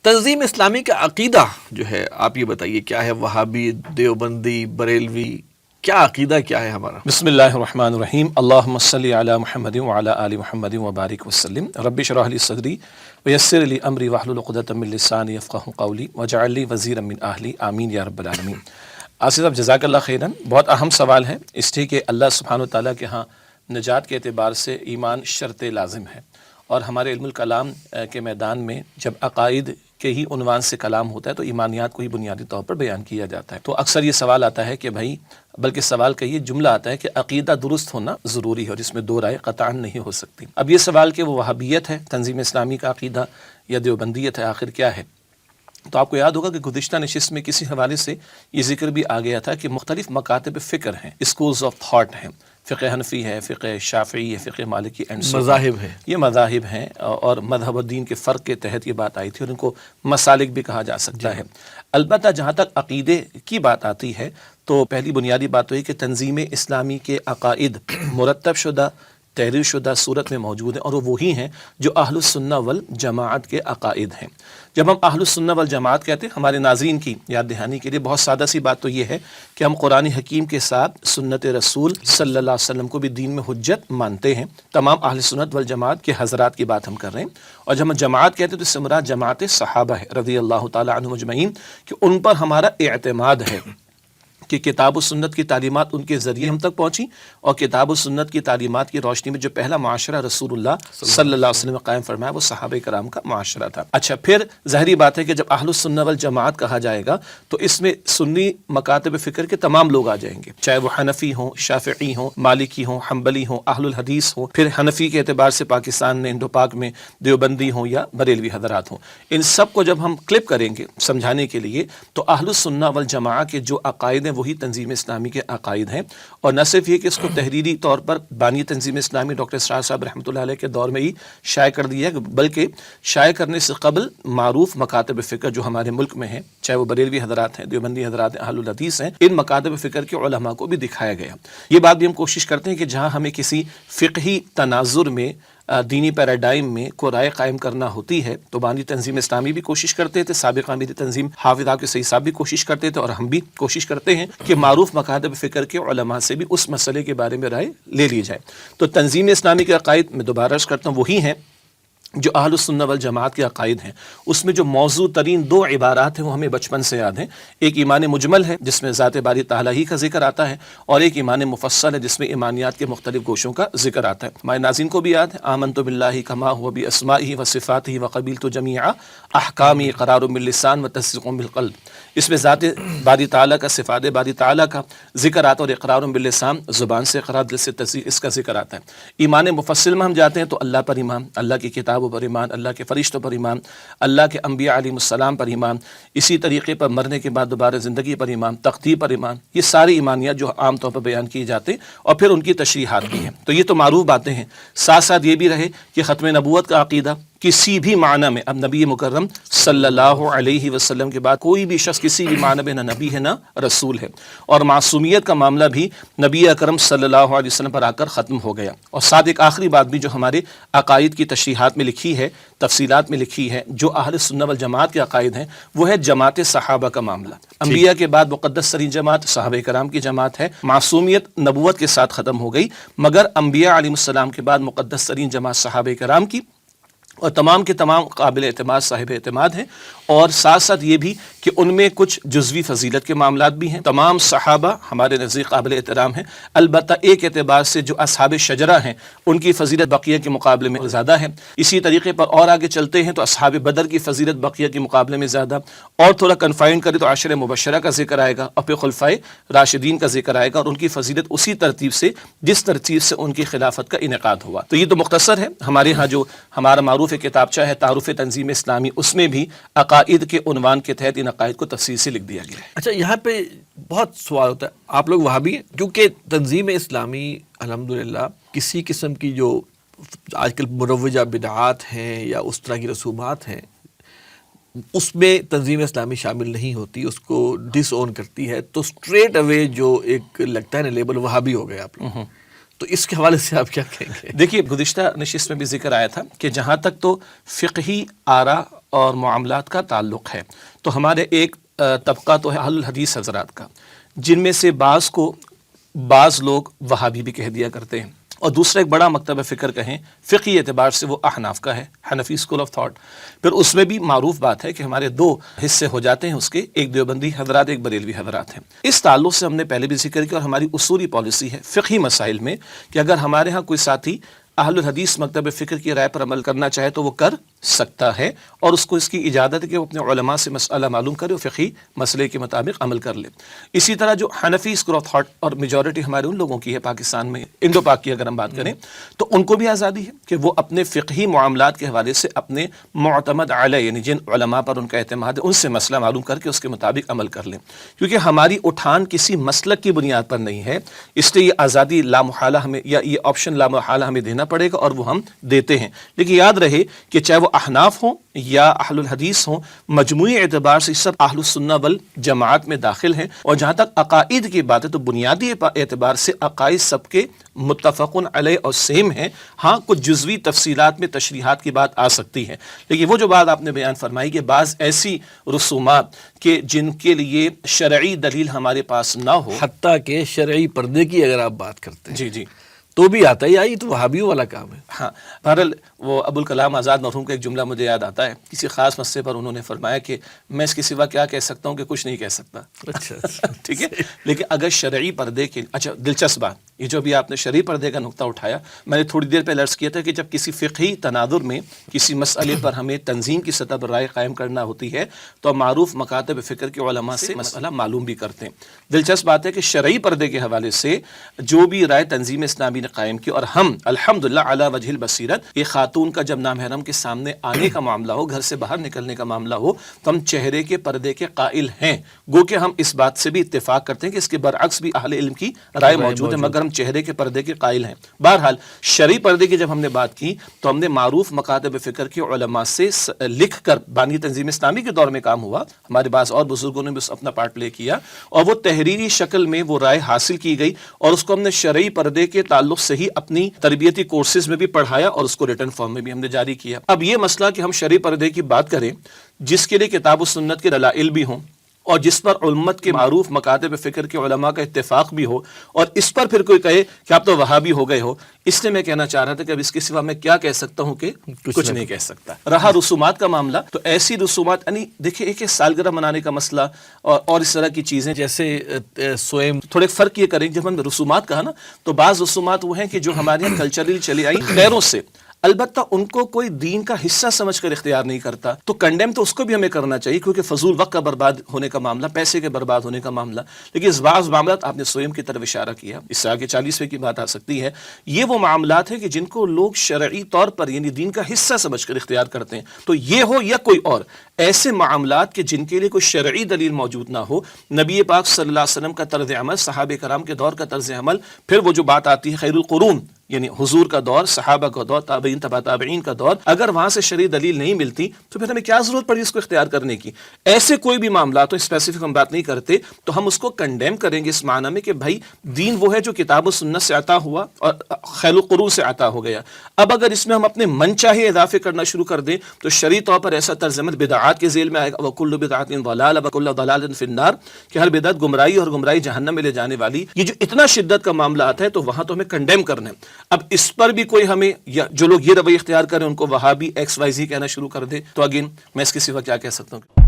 تنظیم اسلامی کا عقیدہ جو ہے آپ یہ بتائیے کیا ہے؟ وہابی، دیوبندی، بریلوی، کیا عقیدہ کیا ہے ہمارا؟ بسم اللہ الرحمن الرحیم، اللہم صلی علی محمد وعلی آل محمد وبارک وسلم، رب اشرح لی صدری ویسر لی امری واحلل عقدۃ من لسانی یفقہوا قولی واجعل لی وزیرا من اہلی، آمین یا رب العالمین۔ آصف صاحب جزاک اللہ خیراً، بہت اہم سوال ہے، اس لیے کہ اللہ سبحانہ وتعالیٰ کے ہاں نجات کے اعتبار سے ایمان شرط لازم ہے، اور ہمارے علم الکلام کے میدان میں جب عقائد کے ہی عنوان سے کلام ہوتا ہے تو ایمانیات کو ہی بنیادی طور پر بیان کیا جاتا ہے۔ تو اکثر یہ سوال آتا ہے کہ بھائی، بلکہ سوال کا یہ جملہ آتا ہے کہ عقیدہ درست ہونا ضروری ہے اور جس میں دو رائے قطعاً نہیں ہو سکتی۔ اب یہ سوال کہ وہ وہابیت ہے تنظیم اسلامی کا عقیدہ یا دیوبندیت ہے، آخر کیا ہے؟ تو آپ کو یاد ہوگا کہ گزشتہ نشست میں کسی حوالے سے یہ ذکر بھی آ گیا تھا کہ مختلف مکاتب فکر ہیں، اسکولز آف تھاٹ ہیں، فقہ حنفی ہے، فقہ شافعی ہے، فقہ مالکی، مذاہب ہے، یہ مذاہب ہیں، اور مذہب و دین کے فرق کے تحت یہ بات آئی تھی اور ان کو مسالک بھی کہا جا سکتا ہے۔ البتہ جہاں تک عقیدے کی بات آتی ہے تو پہلی بنیادی بات تو یہ کہ تنظیم اسلامی کے عقائد مرتب شدہ، تحریر شدہ صورت میں موجود ہیں، اور وہ وہی ہیں جو اہل السنہ والجماعت کے عقائد ہیں۔ جب ہم اہل السنہ والجماعت کہتے ہیں، ہمارے ناظرین کی یاد دہانی کے لیے بہت سادہ سی بات تو یہ ہے کہ ہم قرآن حکیم کے ساتھ سنت رسول صلی اللہ علیہ وسلم کو بھی دین میں حجت مانتے ہیں۔ تمام اہل سنت والجماعت کے حضرات کی بات ہم کر رہے ہیں، اور جب ہم جماعت کہتے ہیں تو اس سے مراد جماعت صحابہ ہے رضی اللہ تعالی عنہم اجمعین، کہ ان پر ہمارا اعتماد ہے کہ کتاب و سنت کی تعلیمات ان کے ذریعے ہم تک پہنچی، اور کتاب و سنت کی تعلیمات کی روشنی میں جو پہلا معاشرہ رسول اللہ صلی اللہ علیہ وسلم قائم فرمایا وہ صحابہ کرام کا معاشرہ تھا۔ اچھا، پھر ظاہری بات ہے کہ جب اہل السنہ والجماعت کہا جائے گا تو اس میں سنی مکاتب فکر کے تمام لوگ آ جائیں گے، چاہے وہ حنفی ہوں، شافعی ہوں، مالکی ہوں، حنبلی ہوں، اہل الحدیث ہوں، پھر حنفی کے اعتبار سے پاکستان میں انڈو پاک میں دیوبندی ہوں یا بریلوی حضرات ہوں۔ ان سب کو جب ہم کلپ کریں گے سمجھانے کے لیے تو اہل السنہ والجماعت کے جو عقائد ہیں وہی تنظیم اسلامی کے عقائد ہیں، اور نہ صرف یہ کہ اس کو تحریری طور پر بانی تنظیم اسلامی ڈاکٹر اسرار صاحب رحمۃ اللہ علیہ کے دور میں ہی شائع کر دیا ہے، بلکہ شائع کرنے سے قبل معروف مکاتب فکر جو ہمارے ملک میں ہیں، چاہے وہ بریلوی حضرات ہیں، دیوبندی حضرات ہیں، اہل الحدیث ہیں، ان مکاتب فکر کے علماء کو بھی دکھایا گیا۔ یہ بات بھی ہم کوشش کرتے ہیں کہ جہاں ہمیں کسی فقہی تناظر میں، دینی پیراڈائم میں کوئی رائے قائم کرنا ہوتی ہے تو بانی تنظیم اسلامی بھی کوشش کرتے تھے، سابقہ میری تنظیم حافظ آپ کے صحیح صاحب بھی کوشش کرتے تھے، اور ہم بھی کوشش کرتے ہیں کہ معروف مکاتب فکر کے علماء سے بھی اس مسئلے کے بارے میں رائے لے لی جائے۔ تو تنظیم اسلامی کے عقائد میں دوبارہ عرض کرتا ہوں وہی ہیں جو اہل السنہ والجماعت کے عقائد ہیں۔ اس میں جو موضوع ترین دو عبارات ہیں وہ ہمیں بچپن سے یاد ہیں، ایک ایمان مجمل ہے جس میں ذات باری تعالیٰ ہی کا ذکر آتا ہے، اور ایک ایمان مفصل ہے جس میں ایمانیات کے مختلف گوشوں کا ذکر آتا ہے۔ ہمارے ناظرین کو بھی یاد ہے، آمنت باللہ کما ہوا باسمائہ وصفاتہ وقبلت جمیع احکامہ اقرار باللسان وتصدیق بالقلب۔ اس میں ذات باری تعالیٰ کا، صفات باری تعالیٰ کا ذکر آتا ہے، اور اقرار باللسان زبان سے اقرار، دل سے تصدیق، اس کا ذکر آتا ہے۔ ایمان مفصل میں ہم جاتے ہیں تو اللہ پر ایمان، اللہ کی کتابوں پر ایمان، اللہ کے فرشتوں پر ایمان، اللہ کے انبیاء علیہ السلام پر ایمان، اسی طریقے پر مرنے کے بعد دوبارہ زندگی پر ایمان، تقدیر پر ایمان، یہ ساری ایمانیات جو عام طور پر بیان کی جاتے ہیں، اور پھر ان کی تشریحات بھی ہیں۔ تو یہ تو معروف باتیں ہیں، ساتھ ساتھ یہ بھی رہے کہ ختم نبوت کا عقیدہ کسی بھی معنی میں، اب نبی مکرم صلی اللہ علیہ وسلم کے بعد کوئی بھی شخص کسی بھی معنی میں نہ نبی ہے نہ رسول ہے، اور معصومیت کا معاملہ بھی نبی اکرم صلی اللہ علیہ وسلم پر آ کر ختم ہو گیا۔ اور ساتھ ایک آخری بات بھی جو ہمارے عقائد کی تشریحات میں لکھی ہے، تفصیلات میں لکھی ہے، جو اہل سنت والجماعت کے عقائد ہیں، وہ ہے جماعت صحابہ کا معاملہ۔ انبیاء کے بعد مقدس ترین جماعت صحابہ کرام کی جماعت ہے، معصومیت نبوت کے ساتھ ختم ہو گئی، مگر انبیاء علیہ السلام کے بعد مقدس ترین جماعت صحابہ کرام کی، اور تمام کے تمام قابل اعتماد صاحب اعتماد ہیں، اور ساتھ ساتھ یہ بھی کہ ان میں کچھ جزوی فضیلت کے معاملات بھی ہیں۔ تمام صحابہ ہمارے نزدیک قابل احترام ہیں، البتہ ایک اعتبار سے جو اصحاب شجرہ ہیں ان کی فضیلت بقیہ کے مقابلے میں زیادہ ہے۔ اسی طریقے پر اور آگے چلتے ہیں تو اصحاب بدر کی فضیلت بقیہ کے مقابلے میں زیادہ، اور تھوڑا کنفائن کرے تو عشر مبشرہ کا ذکر آئے گا، اور پھر خلفائے راشدین کا ذکر آئے گا، اور ان کی فضیلت اسی ترتیب سے جس ترتیب سے ان کی خلافت کا انعقاد ہوا۔ تو یہ تو مختصر ہے، ہمارے ہاں جو ہمارا معروف کتابچہ ہے تعارف تنظیم اسلامی، اس میں بھی عقائد کے عنوان کے تحت ان عقائد کو تفصیل سے لکھ دیا گیا ہے۔ اچھا، یہاں پہ بہت سوال ہوتا ہے، آپ لوگ وہابی ہیں؟ کیونکہ تنظیم اسلامی الحمدللہ کسی قسم کی جو آج کل مروجہ بدعات ہیں یا اس طرح کی رسومات ہیں اس میں تنظیم اسلامی شامل نہیں ہوتی، اس کو ڈس اون کرتی ہے، تو اسٹریٹ اوے جو ایک لگتا ہے نا لیبل، وہابی ہو گئے آپ لوگ۔ تو اس کے حوالے سے آپ کیا کہیں گے؟ دیکھیے، گزشتہ نشست میں بھی ذکر آیا تھا کہ جہاں تک تو فقہی آرا اور معاملات کا تعلق ہے تو ہمارے ایک طبقہ تو ہے اہل الحدیث حضرات کا، جن میں سے بعض لوگ وہابی بھی کہہ دیا کرتے ہیں، اور دوسرا ایک بڑا مکتب فکر کہیں فقہی اعتبار سے وہ احناف کا ہے، حنفی اسکول آف تھاٹ۔ پھر اس میں بھی معروف بات ہے کہ ہمارے دو حصے ہو جاتے ہیں اس کے، ایک دیوبندی حضرات ایک بریلوی حضرات ہیں۔ اس تعلق سے ہم نے پہلے بھی ذکر کیا اور ہماری اصولی پالیسی ہے فقہی مسائل میں کہ اگر ہمارے ہاں کوئی ساتھی اہل الحدیث مکتب فکر کی رائے پر عمل کرنا چاہے تو وہ کر سکتا ہے، اور اس کو اس کی اجازت ہے کہ وہ اپنے علماء سے مسئلہ معلوم کرے اور فقہی مسئلے کے مطابق عمل کر لے۔ اسی طرح جو حنفی اسکول آف تھاٹ اور میجورٹی ہمارے ان لوگوں کی ہے پاکستان میں، انڈو پاک کی اگر ہم بات کریں تو ان کو بھی آزادی ہے کہ وہ اپنے فقہی معاملات کے حوالے سے اپنے معتمد علیہ یعنی جن علماء پر ان کا اعتماد ہے ان سے مسئلہ معلوم کر کے اس کے مطابق عمل کر لیں، کیونکہ ہماری اٹھان کسی مسلک کی بنیاد پر نہیں ہے، اس لیے یہ آزادی لامحالہ ہمیں یا یہ آپشن لامحالہ ہمیں دینا پڑے گا اور وہ ہم دیتے ہیں۔ لیکن یاد رہے کہ چاہے وہ احناف ہوں یا اہل الحدیث ہوں، مجموعی اعتبار سے سب اہل السنہ والجماعت میں داخل ہیں، اور جہاں تک عقائد کی بات ہے تو بنیادی اعتبار سے عقائد سب کے متفقن علیہ اور سیم ہیں۔ ہاں کچھ جزوی تفصیلات میں تشریحات کی بات آ سکتی ہے، لیکن وہ جو بات آپ نے بیان فرمائی کہ بعض ایسی رسومات کہ جن کے لیے شرعی دلیل ہمارے پاس نہ ہو، حتیٰ کہ شرعی پردے کی اگر آپ بات کرتے ہیں جی تو بھی آتا ہے، یہ تو وہابیوں والا کام ہے۔ ہاں، بہرحال وہ ابوالکلام آزاد مرحوم کا ایک جملہ مجھے یاد آتا ہے، کسی خاص مسئلے پر انہوں نے فرمایا کہ میں اس کے سوا کیا کہہ سکتا ہوں کہ کچھ نہیں کہہ سکتا۔ اچھا ٹھیک ہے، لیکن اگر شرعی پردے کے اچھا دلچسپ بات یہ جو بھی آپ نے شرعی پردے کا نقطہ اٹھایا، میں نے تھوڑی دیر پہلے عرض کیا تھا کہ جب کسی فقہی تناظر میں کسی مسئلے پر ہمیں تنظیم کی سطح پر رائے قائم کرنا ہوتی ہے تو معروف مکاتب فکر کے علماء سے مسئلہ معلوم بھی کرتے ہیں۔ دلچسپ بات ہے کہ شرعی پردے کے حوالے سے جو بھی رائے تنظیم اسلامی نے قائم کی، اور ہم الحمدللہ علی وجہ البصیرت، یہ خاتون کا جب نامحرم کے سامنے آنے کا معاملہ ہو، گھر سے باہر نکلنے کا معاملہ ہو تو ہم چہرے کے پردے کے قائل ہیں، گو کہ ہم اس بات سے بھی اتفاق کرتے ہیں کہ اس کے برعکس بھی اہل علم کی رائے موجود ہے، مگر ہم چہرے کے پردے کے قائل ہیں۔ بہرحال شرعی پردے کی جب ہم نے بات کی تو ہم نے معروف مکاتب فکر کے علماء سے لکھ کر، بانی تنظیم اسلامی کے دور میں کام ہوا، ہمارے بعض اور بزرگوں نے بھی اپنا پارٹ پلے کیا، اور وہ تحریری شکل میں وہ رائے حاصل کی گئی، اور اس کو ہم نے شرعی پردے کے تعلق سے ہی اپنی تربیتی کورسز میں بھی پڑھایا اور اس کو ریٹن فارم میں بھی ہم نے جاری کیا۔ اب یہ مسئلہ کہ ہم شرعی پردے کی بات کریں جس کے لیے کتاب و سنت کے دلائل بھی ہوں اور جس پر امت کے معروف مکاتب فکر کے علماء کا اتفاق بھی ہو، اور اس پر پھر کوئی کہے کہ آپ تو وہابی ہو گئے ہو، اس لیے میں کہنا چاہ رہا تھا کہ اب اس کے سوا میں کیا کہہ سکتا ہوں کہ کچھ نہیں کہہ سکتا۔ رہا رسومات کا معاملہ تو ایسی رسومات یعنی دیکھیں ایک سالگرہ منانے کا مسئلہ اور اس طرح کی چیزیں، جیسے سوئم تھوڑے فرق یہ کریں، جب ہم نے رسومات کہا نا تو بعض رسومات وہ ہیں کہ جو ہمارے یہاں کلچرلی چلی آئی غیروں سے، البتہ ان کو کوئی دین کا حصہ سمجھ کر اختیار نہیں کرتا تو کنڈیم تو اس کو بھی ہمیں کرنا چاہیے، کیونکہ فضول وقت کا برباد ہونے کا معاملہ، پیسے کے برباد ہونے کا معاملہ۔ لیکن اس بعض معاملات آپ نے سوئم کی طرف اشارہ کیا، اس سے آگے 40ویں کی بات آ سکتی ہے، یہ وہ معاملات ہیں کہ جن کو لوگ شرعی طور پر یعنی دین کا حصہ سمجھ کر اختیار کرتے ہیں، تو یہ ہو یا کوئی اور ایسے معاملات کہ جن کے لیے کوئی شرعی دلیل موجود نہ ہو، نبی پاک صلی اللہ علیہ وسلم کا طرز عمل، صحابہ کرام کے دور کا طرز عمل، پھر وہ جو بات آتی ہے خیر القرون یعنی حضور کا دور، صحابہ کا دور، تابعین تبع تابعین کا دور، اگر وہاں سے شرعی دلیل نہیں ملتی تو پھر ہمیں کیا ضرورت پڑی اس کو اختیار کرنے کی۔ ایسے کوئی بھی معاملات ہو، اسپیسیفک ہم بات نہیں کرتے، تو ہم اس کو کنڈیم کریں گے اس معنی میں کہ بھائی دین وہ ہے جو کتاب و سنت سے عطا ہوا اور خیر القرون سے عطا ہو گیا۔ اب اگر اس میں ہم اپنے من چاہے اضافے کرنا شروع کر دیں تو شرعی طور پر ایسا طرز عمل بدعات کے ذیل میں آئے گا، وَكُلُّ بِدْعَةٍ ضَلَالَةٍ وَكُلُّ ضَلَالَةٍ فِي النَّارِ، کہ ہر بدعت گمراہی اور گمراہی جہنم میں لے جانے والی۔ یہ جو اتنا شدت کا معاملہ آتا ہے تو وہاں تو ہمیں کنڈیم کرنا ہے۔ اب اس پر بھی کوئی ہمیں یا جو لوگ یہ رویہ اختیار کریں ان کو وہابی XYZ کہنا شروع کر دے تو اگین میں اس کے سوا کیا کہہ سکتا ہوں۔